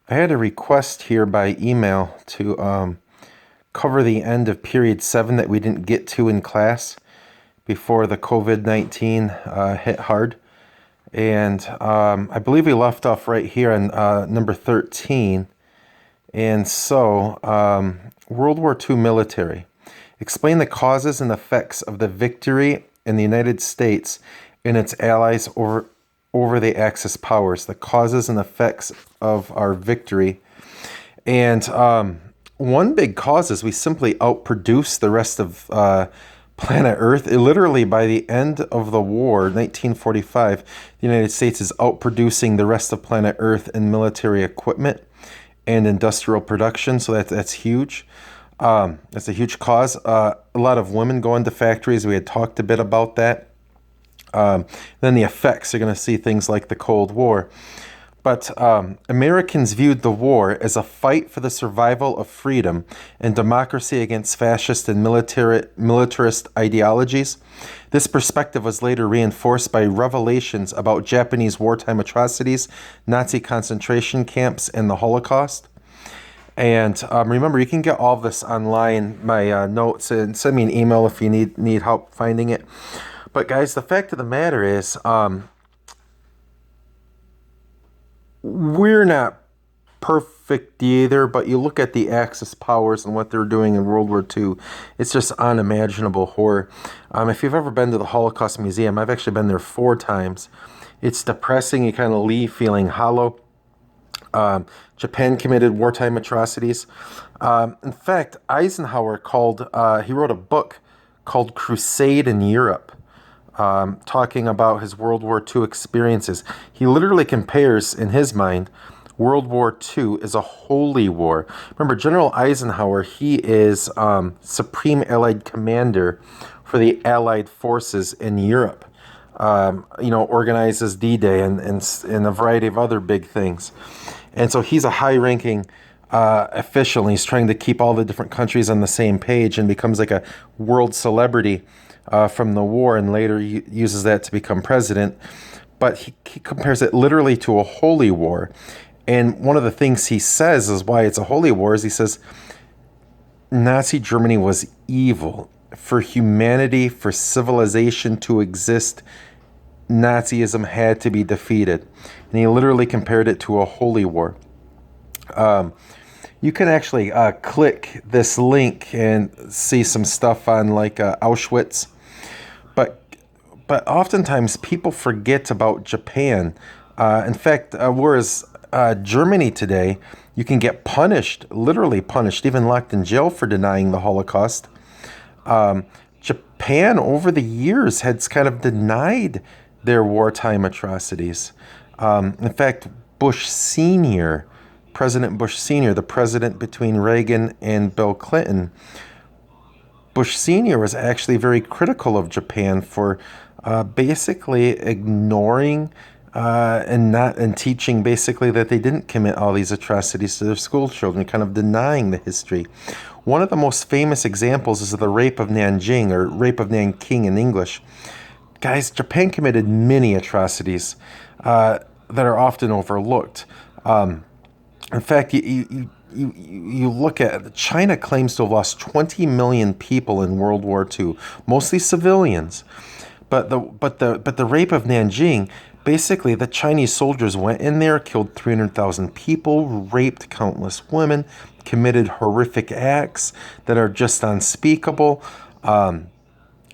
I had a request here by email to cover the end of period 7 that we didn't get to in class before the COVID-19 hit hard. And I believe we left off right here on number 13. And so, World War II military. Explain the causes and effects of the victory in the United States and its allies over the Axis powers, the causes and effects of our victory. And one big cause is we simply outproduced the rest of planet Earth. Literally, by the end of the war, 1945, the United States is outproducing the rest of planet Earth in military equipment and industrial production. So that's huge. That's a huge cause. A lot of women go into factories. We had talked a bit about that. Then the effects, you're going to see things like the Cold War. But Americans viewed the war as a fight for the survival of freedom and democracy against fascist and militarist ideologies. This perspective was later reinforced by revelations about Japanese wartime atrocities, Nazi concentration camps, and the Holocaust. And remember, you can get all of this online, my notes, and send me an email if you need help finding it. But guys, the fact of the matter is, we're not perfect either, but you look at the Axis powers and what they're doing in World War II, it's just unimaginable horror. If you've ever been to the Holocaust Museum, I've actually been there 4 times. It's depressing. You kind of leave feeling hollow. Japan committed wartime atrocities. In fact, Eisenhower he wrote a book called Crusade in Europe, talking about his World War II experiences. He literally compares, in his mind, World War II as a holy war. Remember, General Eisenhower, he is Supreme Allied Commander for the Allied forces in Europe. Organizes D-Day and a variety of other big things. And so he's a high-ranking official, and he's trying to keep all the different countries on the same page and becomes like a world celebrity from the war, and later uses that to become president. But he compares it literally to a holy war. And one of the things he says is why it's a holy war is he says Nazi Germany was evil. For humanity, for civilization to exist, Nazism had to be defeated. And he literally compared it to a holy war. You can actually click this link and see some stuff on like Auschwitz. But oftentimes people forget about Japan. In fact, whereas Germany today, you can get punished, literally punished, even locked in jail for denying the Holocaust. Japan, over the years, has kind of denied their wartime atrocities. In fact, President Bush Sr., the president between Reagan and Bill Clinton, Bush Sr. was actually very critical of Japan for basically ignoring and teaching basically that they didn't commit all these atrocities to their school children, kind of denying the history. One of the most famous examples is the rape of Nanjing, or rape of Nanking in English. Guys, Japan committed many atrocities that are often overlooked. In fact, you look at China claims to have lost 20 million people in World War II, mostly civilians. But the rape of Nanjing, basically the Chinese soldiers went in there, killed 300,000 people, raped countless women, committed horrific acts that are just unspeakable,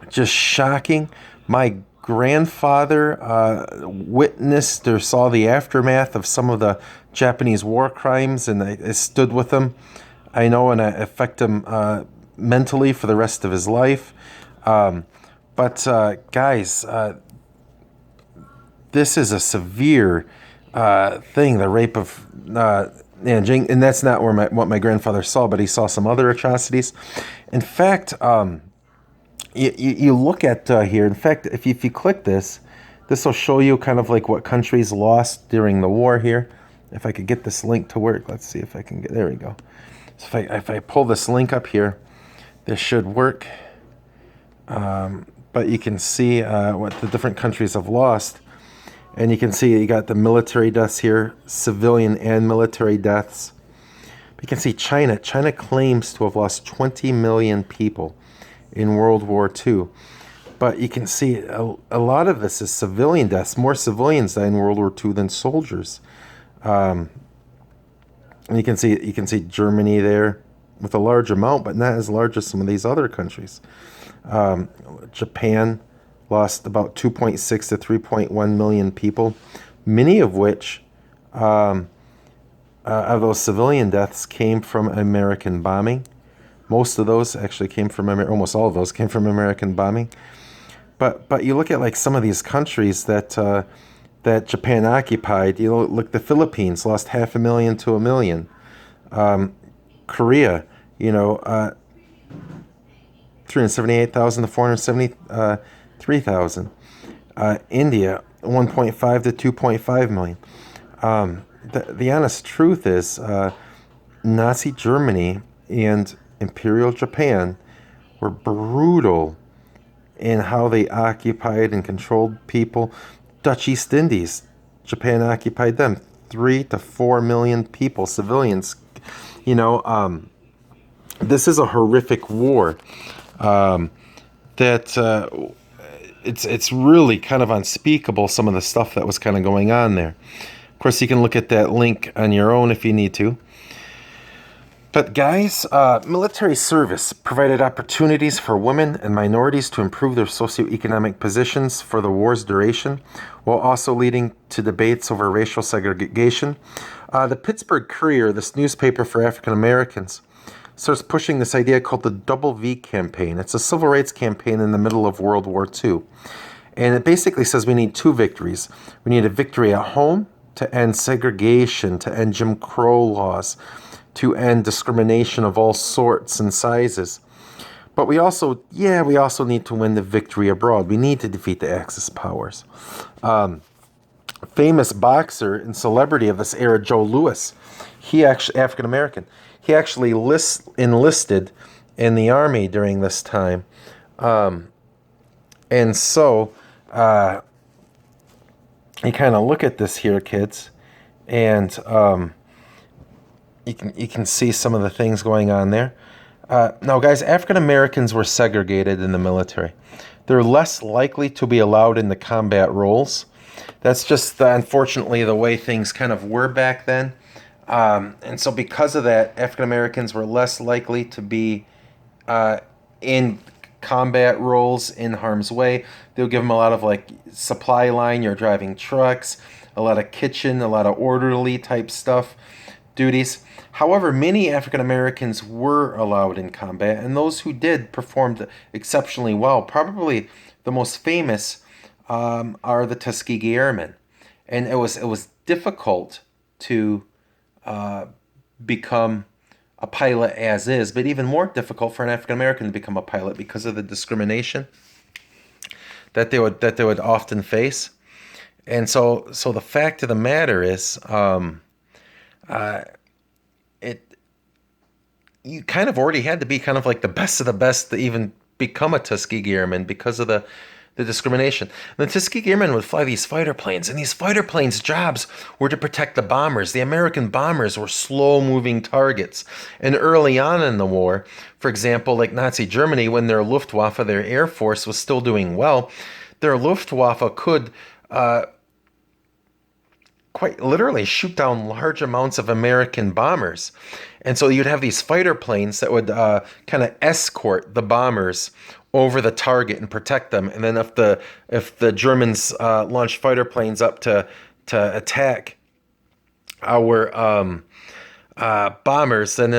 just shocking. My grandfather witnessed or saw the aftermath of some of the Japanese war crimes, and I stood with him, I know, and I affect him mentally for the rest of his life. But guys, this is a severe thing, the rape of Nanjing, and that's not what my grandfather saw, but he saw some other atrocities. In fact, you look at here, in fact, if you click this will show you kind of like what countries lost during the war here. If I could get this link to work, let's see if I can there we go. So if I pull this link up here, this should work. But you can see what the different countries have lost. And you can see you got the military deaths here, civilian and military deaths. You can see China. China claims to have lost 20 million people in World War II. But you can see a lot of this is civilian deaths. More civilians died in World War II than soldiers. And you can see Germany there with a large amount, but not as large as some of these other countries. Japan lost about 2.6 to 3.1 million people, many of which of those civilian deaths came from American bombing. Most of those actually came from almost all of those came from American bombing. But you look at like some of these countries that that Japan occupied. You know, look, the Philippines lost 500,000 to 1 million. Korea, 378,000 to 473,000. India, 1.5 to 2.5 million. The honest truth is, Nazi Germany and Imperial Japan were brutal in how they occupied and controlled people. Dutch East Indies, Japan occupied them. 3 to 4 million people, civilians. This is a horrific war. It's really kind of unspeakable, some of the stuff that was kind of going on there. Of course, you can look at that link on your own if you need to. But guys, military service provided opportunities for women and minorities to improve their socioeconomic positions for the war's duration, while also leading to debates over racial segregation. The Pittsburgh Courier, this newspaper for African Americans, starts pushing this idea called the Double V campaign. It's a civil rights campaign in the middle of World War II. And it basically says we need two victories. We need a victory at home to end segregation, to end Jim Crow laws, to end discrimination of all sorts and sizes. But we also need to win the victory abroad. We need to defeat the Axis powers. Famous boxer and celebrity of this era, Joe Louis, he actually, African American, he actually enlisted in the army during this time. And so you kind of look at this here, kids, and you can see some of the things going on there. Now, guys, African Americans were segregated in the military. They're less likely to be allowed in the combat roles. That's just, unfortunately, the way things kind of were back then. And so because of that, African Americans were less likely to be in combat roles in harm's way. They'll give them a lot of like supply line, you're driving trucks, a lot of kitchen, a lot of orderly type stuff, duties. However, many African Americans were allowed in combat, and those who did performed exceptionally well. Probably the most famous are the Tuskegee Airmen. And it was difficult to become a pilot as is, but even more difficult for an African American to become a pilot because of the discrimination that they would often face. And so the fact of the matter is, you kind of already had to be kind of like the best of the best to even become a Tuskegee Airman because of the discrimination. The Tuskegee Airmen would fly these fighter planes, and these fighter planes' jobs were to protect the bombers. The American bombers were slow-moving targets. And early on in the war, for example, like Nazi Germany, when their Luftwaffe, their Air Force, was still doing well, their Luftwaffe could quite literally shoot down large amounts of American bombers. And so you'd have these fighter planes that would kind of escort the bombers over the target and protect them. And then if the Germans launched fighter planes up to attack our bombers, then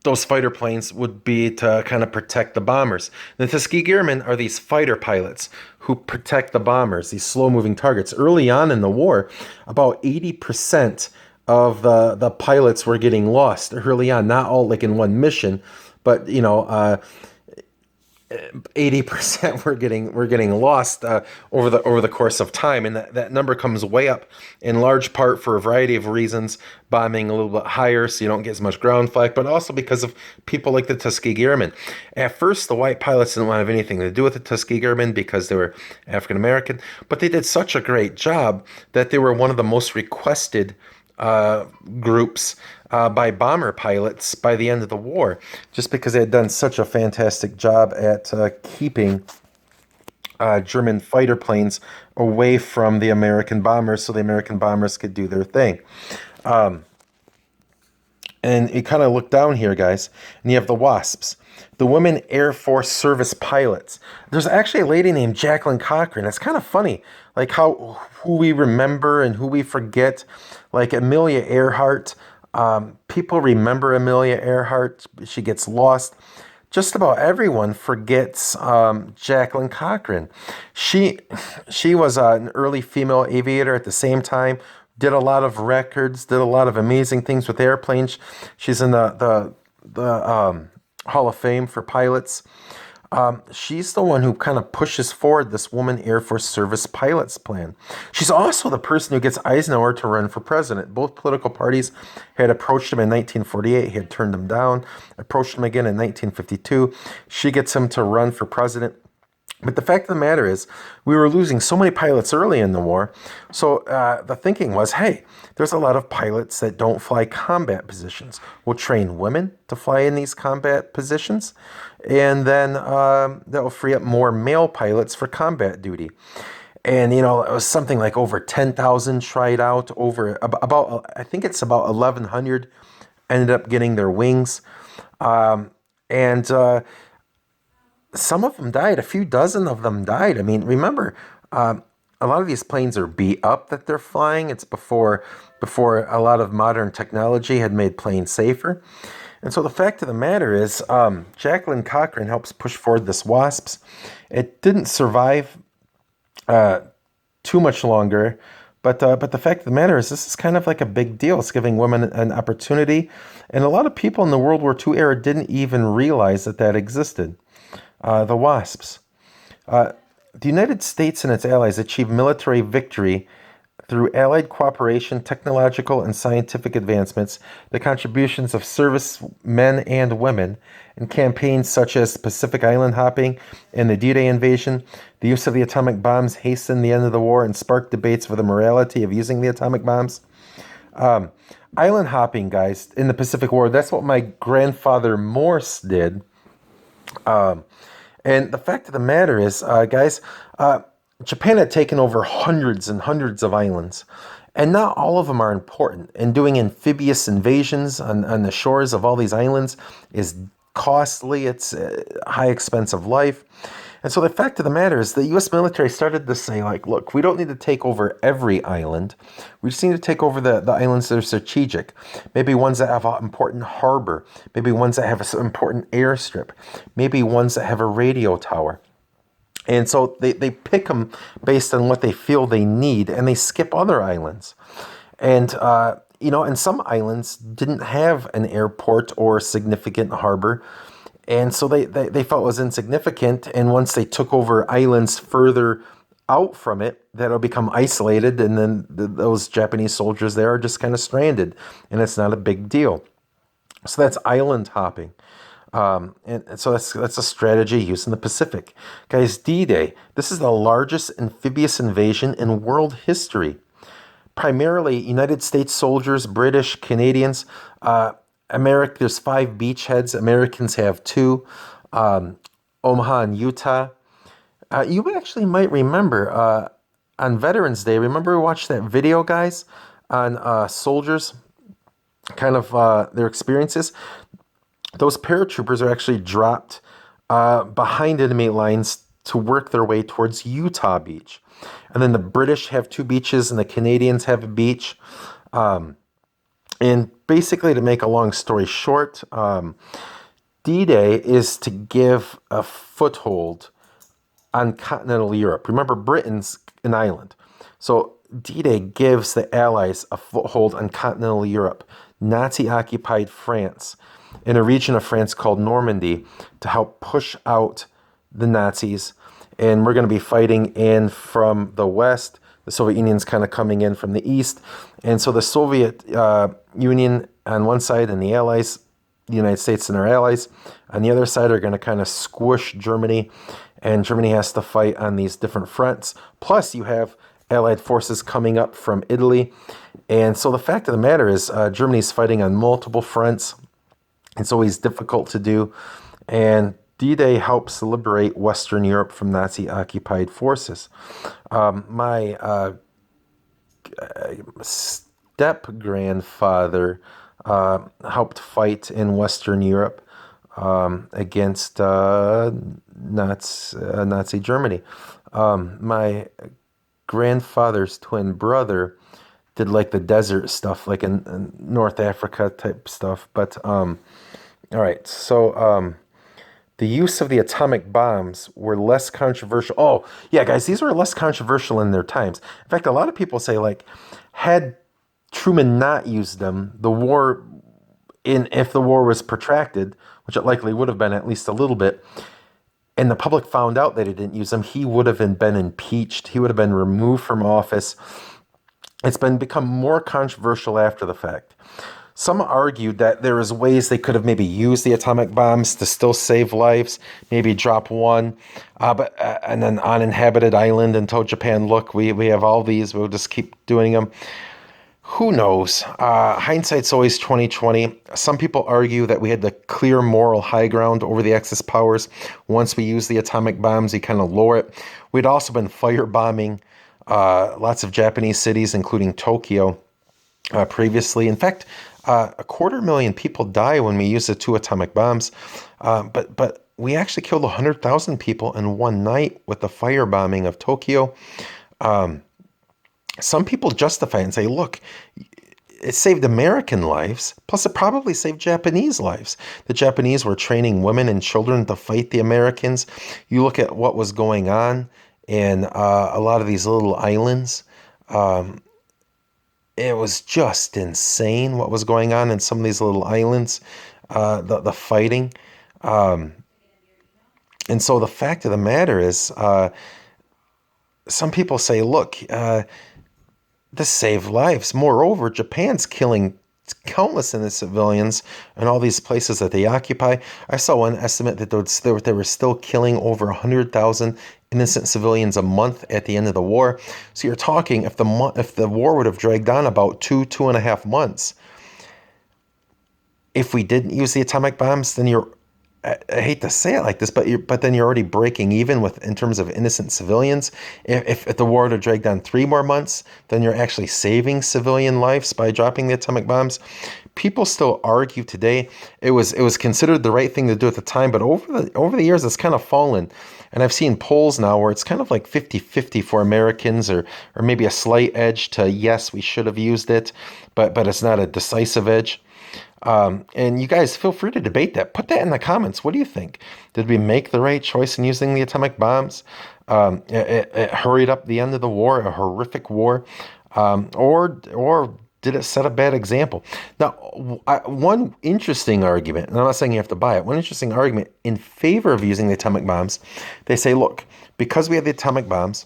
those fighter planes would be to kind of protect the bombers. The Tuskegee Airmen are these fighter pilots who protect the bombers, these slow-moving targets. Early on in the war, about 80% of the pilots were getting lost early on. Not all like in one mission, but 80% we're getting lost over the course of time, and that number comes way up in large part for a variety of reasons. Bombing a little bit higher so you don't get as much ground flight, but also because of people like the Tuskegee Airmen. At first, the white pilots didn't want to have anything to do with the Tuskegee Airmen because they were African American, but they did such a great job that they were one of the most requested groups by bomber pilots by the end of the war, just because they had done such a fantastic job at keeping German fighter planes away from the American bombers so the American bombers could do their thing. And you kind of look down here, guys, and you have the WASPs, the Women Air Force Service Pilots. There's actually a lady named Jacqueline Cochran. It's kind of funny, like who we remember and who we forget. Like Amelia Earhart. People remember Amelia Earhart. She gets lost. Just about everyone forgets Jacqueline Cochran. She was an early female aviator at the same time. Did a lot of records. Did a lot of amazing things with airplanes. She's in the Hall of Fame for pilots. She's the one who kind of pushes forward this Woman Air Force Service Pilots plan. She's also the person who gets Eisenhower to run for president. Both political parties had approached him in 1948. He had turned them down. Approached him again in 1952. She gets him to run for president. But the fact of the matter is, we were losing so many pilots early in the war. So the thinking was, hey, there's a lot of pilots that don't fly combat positions. We'll train women to fly in these combat positions. And then that will free up more male pilots for combat duty. And, it was something like over 10,000 tried out. I think it's about 1,100 ended up getting their wings. Some of them died. A few dozen of them died. I mean, remember, a lot of these planes are beat up that they're flying. It's before a lot of modern technology had made planes safer. And so the fact of the matter is, Jacqueline Cochran helps push forward this WASPs. It didn't survive too much longer, but the fact of the matter is, this is kind of like a big deal. It's giving women an opportunity, and a lot of people in the World War II era didn't even realize that existed. The WASPs. The United States and its allies achieved military victory through Allied cooperation, technological and scientific advancements, the contributions of service men and women, in campaigns such as Pacific Island hopping and the D-Day invasion. The use of the atomic bombs hastened the end of the war and sparked debates for the morality of using the atomic bombs. Island hopping, guys, in the Pacific War, that's what my grandfather Morse did. And the fact of the matter is, guys, Japan had taken over hundreds and hundreds of islands, and not all of them are important. And doing amphibious invasions on the shores of all these islands is costly. It's a high expense of life. And so the fact of the matter is the U.S. military started to say, like, look, we don't need to take over every island. We just need to take over the islands that are strategic. Maybe ones that have an important harbor. Maybe ones that have an important airstrip. Maybe ones that have a radio tower. And so they pick them based on what they feel they need, and they skip other islands. And, and some islands didn't have an airport or a significant harbor. And so they felt it was insignificant. And once they took over islands further out from it, that'll become isolated. And then those Japanese soldiers there are just kind of stranded. And it's not a big deal. So that's island hopping. And so that's a strategy used in the Pacific. Guys, D-Day. This is the largest amphibious invasion in world history. Primarily United States soldiers, British, Canadians, there's 5 beachheads. Americans have 2. Omaha and Utah. You actually might remember on Veterans Day. Remember we watched that video, guys, on soldiers, kind of their experiences. Those paratroopers are actually dropped behind enemy lines to work their way towards Utah Beach. And then the British have 2 beaches and the Canadians have a beach. And basically, to make a long story short, D-Day is to give a foothold on continental Europe. Remember, Britain's an island. So D-Day gives the Allies a foothold on continental Europe, Nazi-occupied France, in a region of France called Normandy, to help push out the Nazis, and we're going to be fighting in from the west. The Soviet Union's kind of coming in from the east. And so the Soviet Union on one side and the Allies, the United States and our allies, on the other side are going to kind of squish Germany. And Germany has to fight on these different fronts. Plus, you have Allied forces coming up from Italy. And so the fact of the matter is Germany's fighting on multiple fronts. It's always difficult to do. And D-Day helps liberate Western Europe from Nazi-occupied forces. My step-grandfather helped fight in Western Europe against Nazi Germany. My grandfather's twin brother did like the desert stuff, like in North Africa type stuff. But all right, so the use of the atomic bombs were less controversial. Oh, yeah, guys, these were less controversial in their times. In fact, a lot of people say, like, had Truman not used them, if the war was protracted, which it likely would have been at least a little bit, and the public found out that he didn't use them, he would have been impeached. He would have been removed from office. It's become more controversial after the fact. Some argued that there was ways they could have maybe used the atomic bombs to still save lives, maybe drop one, and then uninhabited island and told Japan, look, we have all these, we'll just keep doing them. Who knows? Hindsight's always 20/20. Some people argue that we had the clear moral high ground over the Axis powers. Once we used the atomic bombs, you kind of lower it. We'd also been firebombing lots of Japanese cities, including Tokyo, previously. In fact, 250,000 people die when we use the 2 atomic bombs, but we actually killed 100,000 people in one night with the firebombing of Tokyo. Some people justify it and say, look, it saved American lives, plus it probably saved Japanese lives. The Japanese were training women and children to fight the Americans. You look at what was going on in a lot of these little islands. It was just insane what was going on in some of these little islands, the fighting. And so the fact of the matter is, some people say, look, this saved lives. Moreover, Japan's killing countless innocent civilians in all these places that they occupy. I saw one estimate that they were still killing over 100,000 innocent civilians a month at the end of the war. So you're talking, if the war would have dragged on about 2.5 months, if we didn't use the atomic bombs, then I hate to say it like this, but then you're already breaking even in terms of innocent civilians. If the war would have dragged on 3 more months, then you're actually saving civilian lives by dropping the atomic bombs. People still argue today. It was considered the right thing to do at the time, but over the years it's kind of fallen. And I've seen polls now where it's kind of like 50-50 for Americans, or maybe a slight edge to yes, we should have used it, but it's not a decisive edge. And you guys feel free to debate that. Put that in the comments. What do you think? Did we make the right choice in using the atomic bombs? It hurried up the end of the war, a horrific war, or did it set a bad example? Now, one interesting argument, and I'm not saying you have to buy it, one interesting argument in favor of using the atomic bombs, they say, look, because we have the atomic bombs,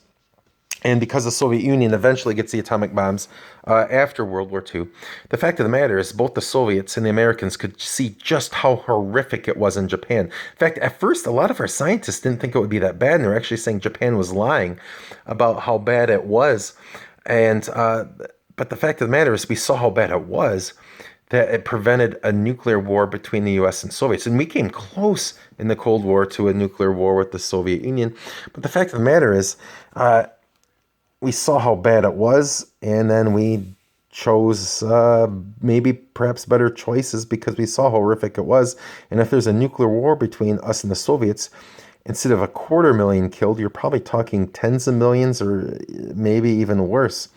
and because the Soviet Union eventually gets the atomic bombs after World War II, the fact of the matter is both the Soviets and the Americans could see just how horrific it was in Japan. In fact, at first, a lot of our scientists didn't think it would be that bad, and they were actually saying Japan was lying about how bad it was. But the fact of the matter is we saw how bad it was, that it prevented a nuclear war between the U.S. and Soviets. And we came close in the Cold War to a nuclear war with the Soviet Union. But the fact of the matter is, we saw how bad it was, and then we chose maybe perhaps better choices because we saw how horrific it was. And if there's a nuclear war between us and the Soviets, instead of 250,000 killed, you're probably talking tens of millions or maybe even worse.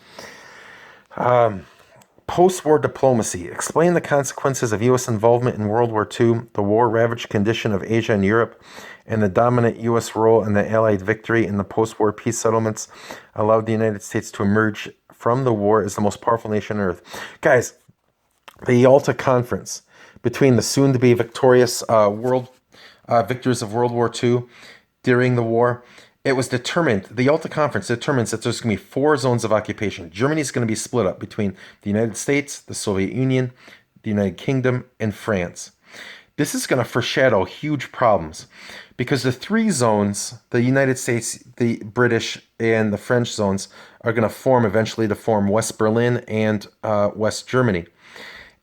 Post-war diplomacy. Explain the consequences of U.S. involvement in World War II, the war-ravaged condition of Asia and Europe, and the dominant U.S. role in the Allied victory in the post-war peace settlements allowed the United States to emerge from the war as the most powerful nation on earth. Guys, the Yalta Conference between the soon-to-be victorious victors of World War II during the war. It was determined, the Yalta Conference determines that there's going to be 4 zones of occupation. Germany's going to be split up between the United States, the Soviet Union, the United Kingdom, and France. This is going to foreshadow huge problems because the 3 zones, the United States, the British, and the French zones, are going to form eventually to form West Berlin and West Germany.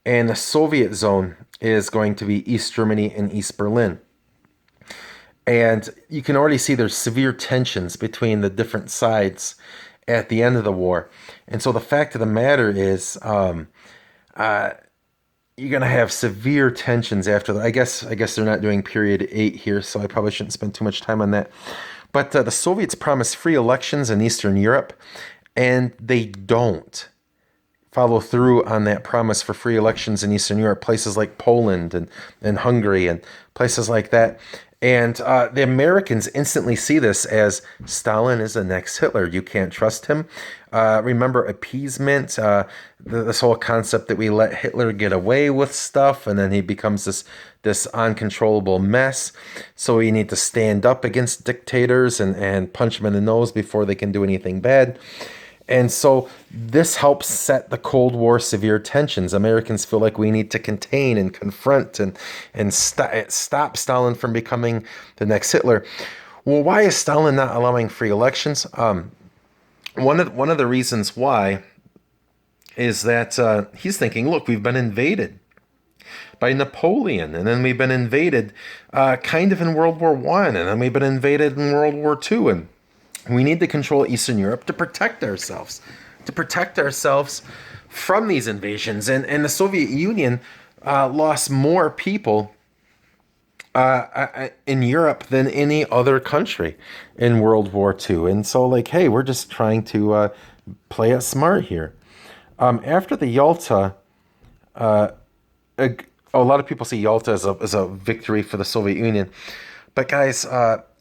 And the Soviet zone is going to be East Germany and East Berlin. And you can already see there's severe tensions between the different sides at the end of the war. And so the fact of the matter is, you're going to have severe tensions after that. I guess they're not doing period 8 here, so I probably shouldn't spend too much time on that. But the Soviets promised free elections in Eastern Europe, and they don't follow through on that promise for free elections in Eastern Europe, places like Poland and Hungary and places like that. And the Americans instantly see this as Stalin is the next Hitler. You can't trust him. Remember appeasement, this whole concept that we let Hitler get away with stuff and then he becomes this uncontrollable mess. So we need to stand up against dictators and punch them in the nose before they can do anything bad. And so this helps set the Cold War severe tensions. Americans feel like we need to contain and confront and stop Stalin from becoming the next Hitler. Well, why is Stalin not allowing free elections? One of the reasons why is that he's thinking, look, we've been invaded by Napoleon, and then we've been invaded kind of in World War I, and then we've been invaded in World War II, and we need to control Eastern Europe to protect ourselves from these invasions. And the Soviet Union lost more people in Europe than any other country in World War II. And so, like, hey, we're just trying to play it smart here. After the Yalta, a lot of people see Yalta as a victory for the Soviet Union. But guys,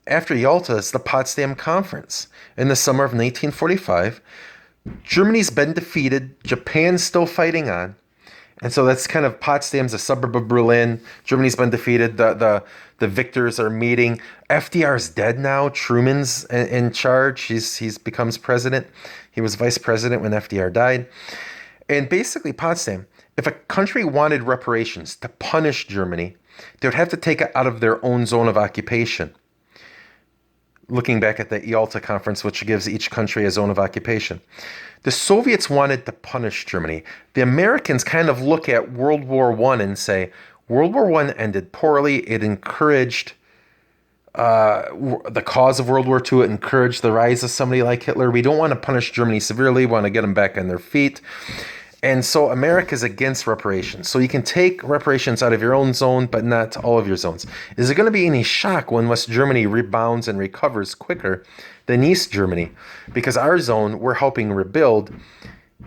after Yalta is the Potsdam Conference. In the summer of 1945, Germany's been defeated. Japan's still fighting on. And so that's kind of Potsdam's a suburb of Berlin. Germany's been defeated. The victors are meeting. FDR's dead now. Truman's in charge. He's becomes president. He was vice president when FDR died. And basically Potsdam, if a country wanted reparations to punish Germany, they would have to take it out of their own zone of occupation. Looking back at the Yalta Conference, which gives each country a zone of occupation. The Soviets wanted to punish Germany. The Americans kind of look at World War I and say, World War I ended poorly. It encouraged the cause of World War II. It encouraged the rise of somebody like Hitler. We don't want to punish Germany severely. We want to get them back on their feet. And so America's against reparations. So you can take reparations out of your own zone, but not all of your zones. Is there going to be any shock when West Germany rebounds and recovers quicker than East Germany? Because our zone, we're helping rebuild.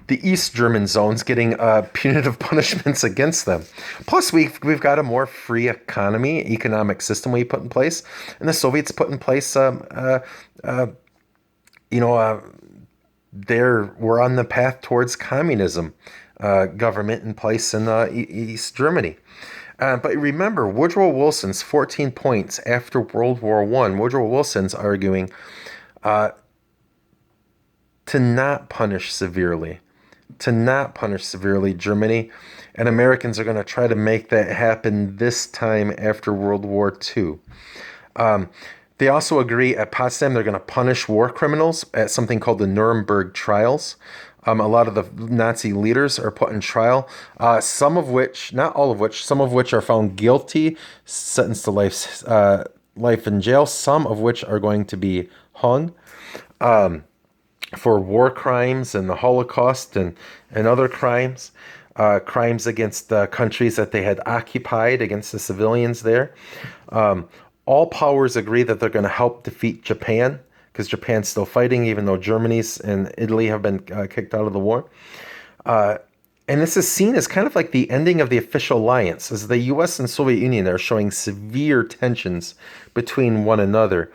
The East German zone's getting punitive punishments against them. Plus, we've got a more free economic system we put in place. And the Soviets put in place, we're on the path towards communism government in place in East Germany. But remember, Woodrow Wilson's 14 points after World War I, Woodrow Wilson's arguing to not punish severely Germany, and Americans are going to try to make that happen this time after World War II. They also agree at Potsdam they're going to punish war criminals at something called the Nuremberg Trials. A lot of the Nazi leaders are put in trial, some of which are found guilty, sentenced to life in jail, some of which are going to be hung for war crimes and the Holocaust and other crimes, crimes against countries that they had occupied, against the civilians there. All powers agree that they're going to help defeat Japan, because Japan's still fighting, even though Germany's and Italy have been kicked out of the war. And this is seen as kind of like the ending of the official alliance, as the U.S. and Soviet Union are showing severe tensions between one another,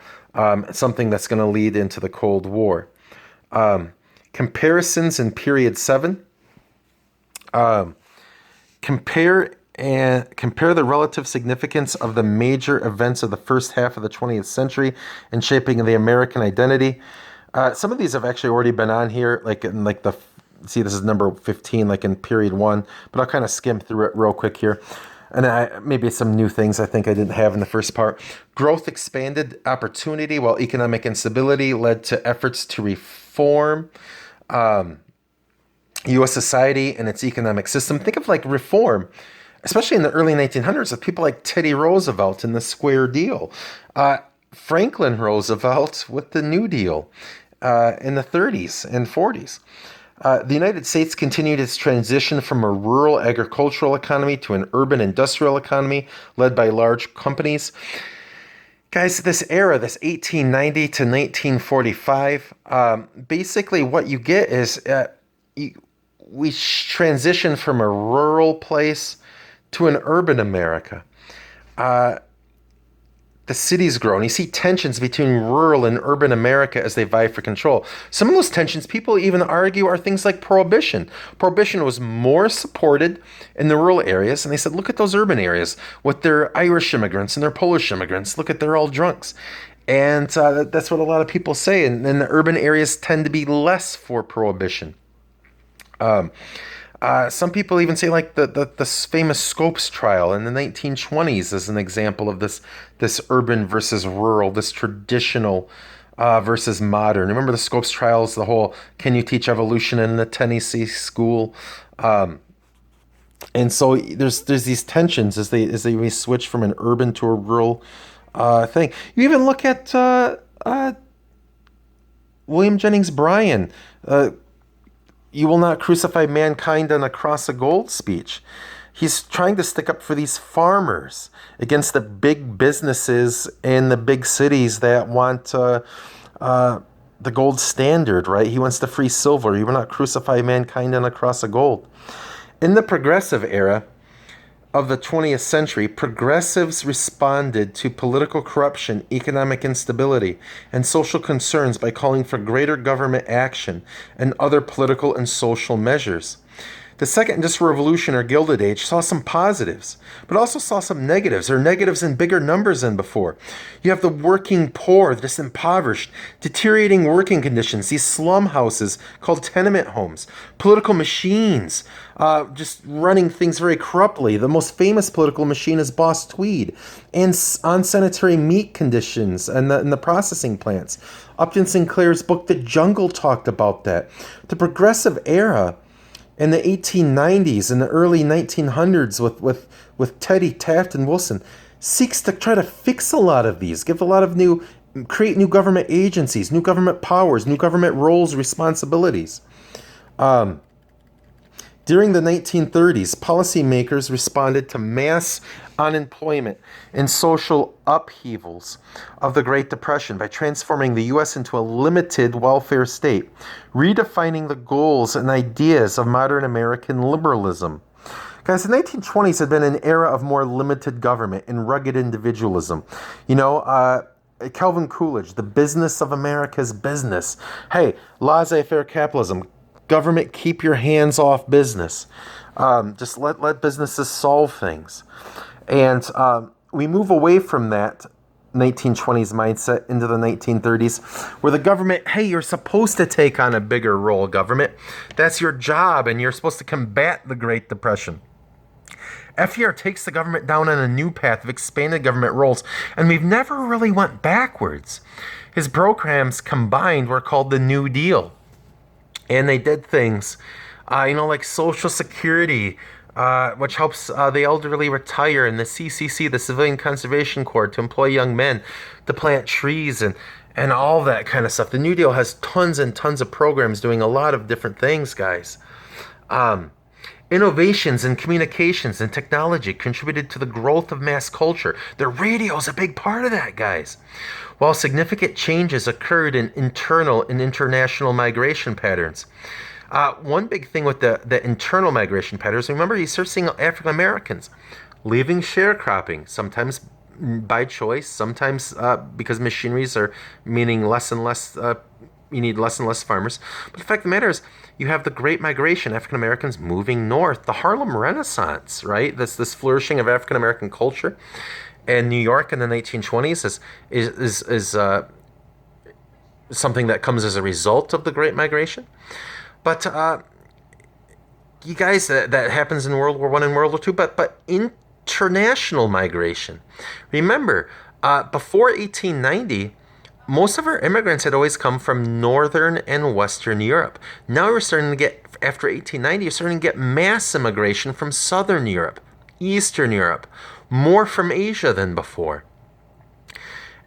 something that's going to lead into the Cold War. Comparisons in period 7. Compare and compare the relative significance of the major events of the first half of the 20th century in shaping the American identity. Some of these have actually already been on here, like in like the, see, this is number 15, like in period 1, but I'll kind of skim through it real quick here. And maybe some new things I think I didn't have in the first part. Growth expanded opportunity, while economic instability led to efforts to reform U.S. society and its economic system. Think of like reform, especially in the early 1900s, with people like Teddy Roosevelt and the Square Deal. Franklin Roosevelt with the New Deal in the 30s and 40s. The United States continued its transition from a rural agricultural economy to an urban industrial economy led by large companies. Guys, this era, this 1890 to 1945, basically what you get is we transition from a rural place to an urban America. The cities grow, and you see tensions between rural and urban America as they vie for control. Some of those tensions, people even argue, are things like prohibition. Prohibition was more supported in the rural areas, and they said, look at those urban areas with their Irish immigrants and their Polish immigrants. Look at, they're all drunks. And that's what a lot of people say, and the urban areas tend to be less for prohibition. Some people even say like the famous Scopes trial in the 1920s is an example of this urban versus rural, this traditional versus modern. Remember the Scopes trials, the whole can you teach evolution in the Tennessee school? And so there's these tensions as they switch from an urban to a rural thing. You even look at William Jennings Bryan. You will not crucify mankind on a cross of gold speech. He's trying to stick up for these farmers against the big businesses in the big cities that want the gold standard, right? He wants the free silver. You will not crucify mankind on a cross of gold. In the progressive era of the 20th century, progressives responded to political corruption, economic instability, and social concerns by calling for greater government action and other political and social measures. The Second Industrial Revolution or Gilded Age saw some positives, but also saw some negatives, or negatives in bigger numbers than before. You have the working poor, this impoverished, deteriorating working conditions, these slum houses called tenement homes, political machines, just running things very corruptly. The most famous political machine is Boss Tweed, and unsanitary meat conditions and the processing plants. Upton Sinclair's book, The Jungle, talked about that. The progressive era in the 1890s and the early 1900s with Teddy, Taft, and Wilson seeks to try to fix a lot of these, create new government agencies, new government powers, new government roles, responsibilities. During the 1930s, policymakers responded to mass unemployment and social upheavals of the Great Depression by transforming the U.S. into a limited welfare state, redefining the goals and ideas of modern American liberalism. Guys, the 1920s had been an era of more limited government and rugged individualism. Calvin Coolidge, The Business of America's Business. Hey, laissez-faire capitalism. Government, keep your hands off business. Just let businesses solve things. And we move away from that 1920s mindset into the 1930s, where the government, hey, you're supposed to take on a bigger role, government. That's your job, and you're supposed to combat the Great Depression. FDR takes the government down on a new path of expanded government roles, and we've never really went backwards. His programs combined were called the New Deal. And they did things, like Social Security, which helps the elderly retire, and the CCC, the Civilian Conservation Corps, to employ young men to plant trees and all that kind of stuff. The New Deal has tons and tons of programs doing a lot of different things, guys. Innovations in communications and technology contributed to the growth of mass culture. The radio is a big part of that, guys. While significant changes occurred in internal and international migration patterns. One big thing with the internal migration patterns, remember, you start seeing African Americans leaving sharecropping, sometimes by choice, sometimes because machineries are meaning less and less, you need less and less farmers. But the fact of the matter is, you have the Great Migration, African Americans moving north, the Harlem Renaissance, right? This flourishing of African American culture, and New York in the 1920s is something that comes as a result of the Great Migration. But you guys, that happens in World War I and World War II. But international migration. Remember, before 1890. Most of our immigrants had always come from Northern and Western Europe. Now we're starting to get, after 1890, you're starting to get mass immigration from Southern Europe, Eastern Europe, more from Asia than before.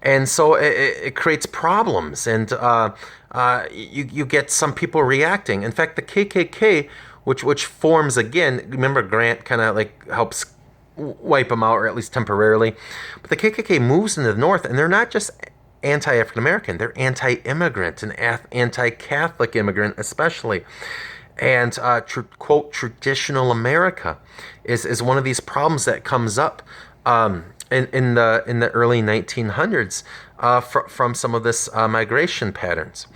And so it creates problems, and you get some people reacting. In fact, the KKK, which forms again, remember Grant kind of like helps wipe them out, or at least temporarily. But the KKK moves into the north, and they're not just anti-African American, they're anti-immigrant and anti-Catholic immigrant especially. And quote, traditional America is one of these problems that comes up in the early 1900s from some of this migration patterns.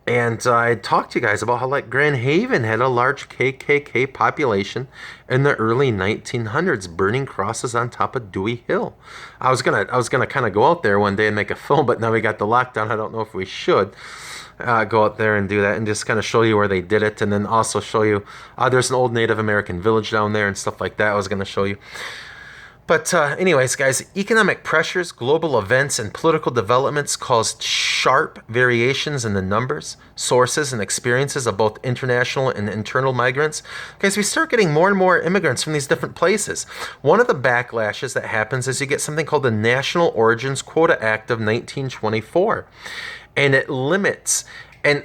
And I talked to you guys about how like Grand Haven had a large KKK population in the early 1900s, burning crosses on top of Dewey Hill. I was gonna kind of go out there one day and make a film, but now we got the lockdown. I don't know if we should go out there and do that and just kind of show you where they did it, and then also show you there's an old Native American village down there and stuff like that. I was gonna show you. But anyways, guys, economic pressures, global events, and political developments caused sharp variations in the numbers, sources, and experiences of both international and internal migrants. Guys, we start getting more and more immigrants from these different places. One of the backlashes that happens is you get something called the National Origins Quota Act of 1924. And it limits, and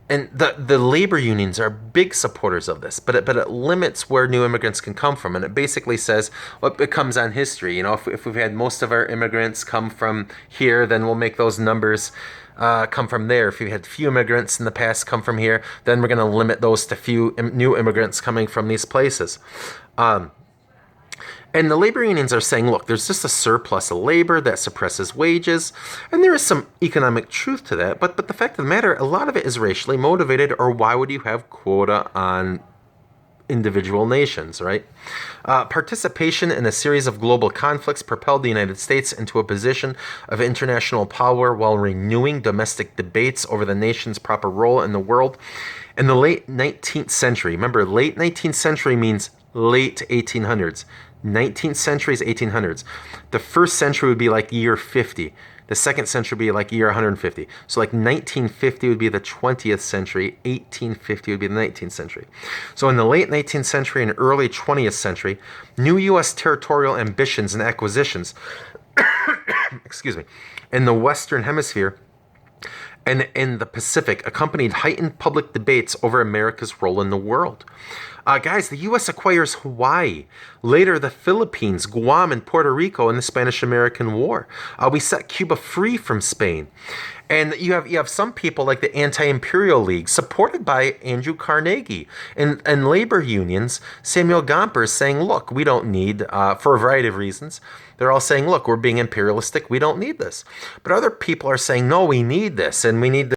the labor unions are big supporters of this, but it limits where new immigrants can come from. And it basically says, well, it comes on history. You know, if we've had most of our immigrants come from here, then we'll make those numbers come from there. If we had few immigrants in the past come from here, then we're going to limit those to few new immigrants coming from these places. And the labor unions are saying, look, there's just a surplus of labor that suppresses wages, and there is some economic truth to that, but the fact of the matter, a lot of it is racially motivated, or why would you have quota on individual nations, right? Participation in a series of global conflicts propelled the United States into a position of international power while renewing domestic debates over the nation's proper role in the world. In the late 19th century, remember, late 19th century means late 1800s. 19th century is 1800s. The first century would be like year 50. The second century would be like year 150. So like 1950 would be the 20th century. 1850 would be the 19th century. So in the late 19th century and early 20th century, new U.S. territorial ambitions and acquisitions, excuse me, in the Western Hemisphere and in the Pacific accompanied heightened public debates over America's role in the world. Guys, the U.S. acquires Hawaii, later the Philippines, Guam, and Puerto Rico in the Spanish-American War. We set Cuba free from Spain. And you have some people like the Anti-Imperial League, supported by Andrew Carnegie, and labor unions, Samuel Gompers, saying, look, we don't need, for a variety of reasons, they're all saying, look, we're being imperialistic, we don't need this. But other people are saying, no, we need this, and we need